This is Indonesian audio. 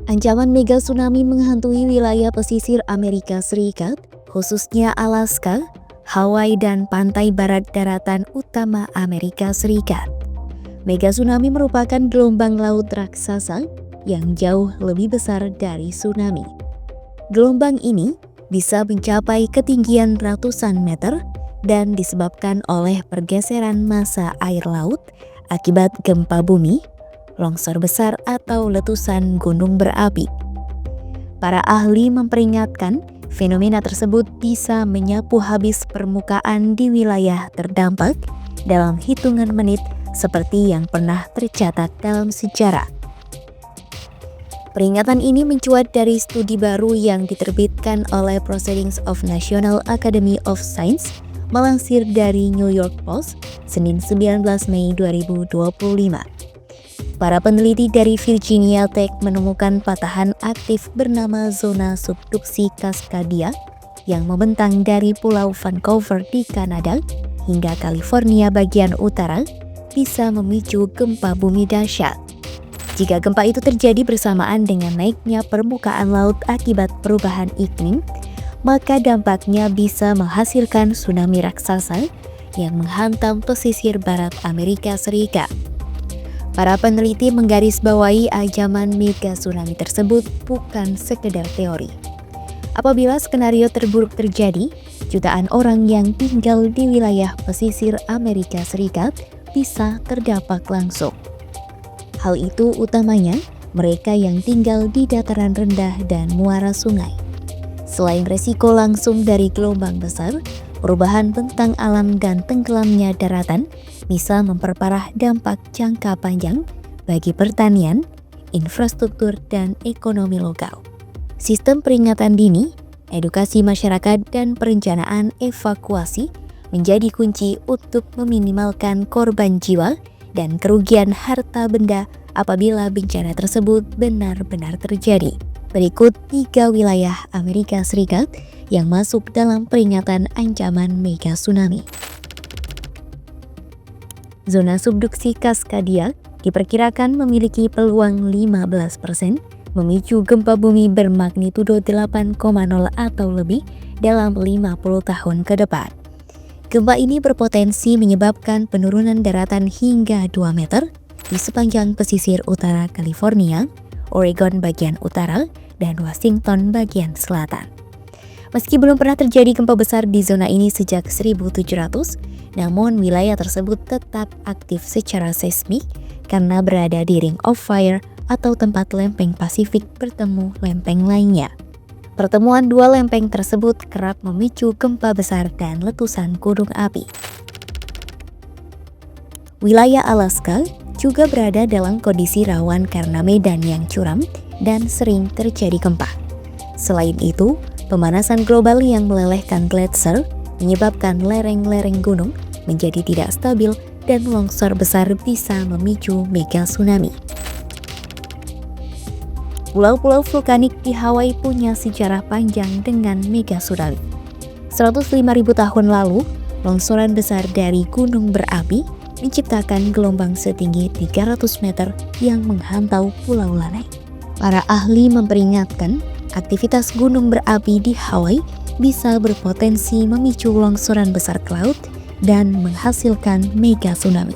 Ancaman mega tsunami menghantui wilayah pesisir Amerika Serikat, khususnya Alaska, Hawaii, dan pantai barat daratan utama Amerika Serikat. Mega tsunami merupakan gelombang laut raksasa yang jauh lebih besar dari tsunami. Gelombang ini bisa mencapai ketinggian ratusan meter dan disebabkan oleh pergeseran massa air laut akibat gempa bumi, longsor besar, atau letusan gunung berapi. Para ahli memperingatkan fenomena tersebut bisa menyapu habis permukaan di wilayah terdampak dalam hitungan menit seperti yang pernah tercatat dalam sejarah. Peringatan ini mencuat dari studi baru yang diterbitkan oleh Proceedings of National Academy of Science melansir dari New York Post, Senin 19 Mei 2025. Para peneliti dari Virginia Tech menemukan patahan aktif bernama zona subduksi Cascadia yang membentang dari Pulau Vancouver di Kanada hingga California bagian utara bisa memicu gempa bumi dahsyat. Jika gempa itu terjadi bersamaan dengan naiknya permukaan laut akibat perubahan iklim, maka dampaknya bisa menghasilkan tsunami raksasa yang menghantam pesisir barat Amerika Serikat. Para peneliti menggarisbawahi ancaman mega tsunami tersebut bukan sekedar teori. Apabila skenario terburuk terjadi, jutaan orang yang tinggal di wilayah pesisir Amerika Serikat bisa terdampak langsung. Hal itu utamanya mereka yang tinggal di dataran rendah dan muara sungai. Selain resiko langsung dari gelombang besar, perubahan bentang alam dan tenggelamnya daratan bisa memperparah dampak jangka panjang bagi pertanian, infrastruktur, dan ekonomi lokal. Sistem peringatan dini, edukasi masyarakat, dan perencanaan evakuasi menjadi kunci untuk meminimalkan korban jiwa dan kerugian harta benda apabila bencana tersebut benar-benar terjadi. Berikut 3 wilayah Amerika Serikat yang masuk dalam peringatan ancaman mega tsunami. Zona subduksi Cascadia diperkirakan memiliki peluang 15% memicu gempa bumi bermagnitudo 8,0 atau lebih dalam 50 tahun ke depan. Gempa ini berpotensi menyebabkan penurunan daratan hingga 2 meter di sepanjang pesisir utara California, Oregon bagian utara, dan Washington bagian selatan. Meski belum pernah terjadi gempa besar di zona ini sejak 1700, namun wilayah tersebut tetap aktif secara seismik karena berada di Ring of Fire atau tempat lempeng Pasifik bertemu lempeng lainnya. Pertemuan dua lempeng tersebut kerap memicu gempa besar dan letusan gunung api. Wilayah Alaska juga berada dalam kondisi rawan karena medan yang curam dan sering terjadi gempa. Selain itu, pemanasan global yang melelehkan gletser menyebabkan lereng-lereng gunung menjadi tidak stabil dan longsor besar bisa memicu mega tsunami. Pulau-pulau vulkanik di Hawaii punya sejarah panjang dengan mega tsunami. 105.000 tahun lalu, longsoran besar dari gunung berapi menciptakan gelombang setinggi 300 meter yang menghantam Pulau Lanai. Para ahli memperingatkan, aktivitas gunung berapi di Hawaii bisa berpotensi memicu longsoran besar ke laut dan menghasilkan mega tsunami.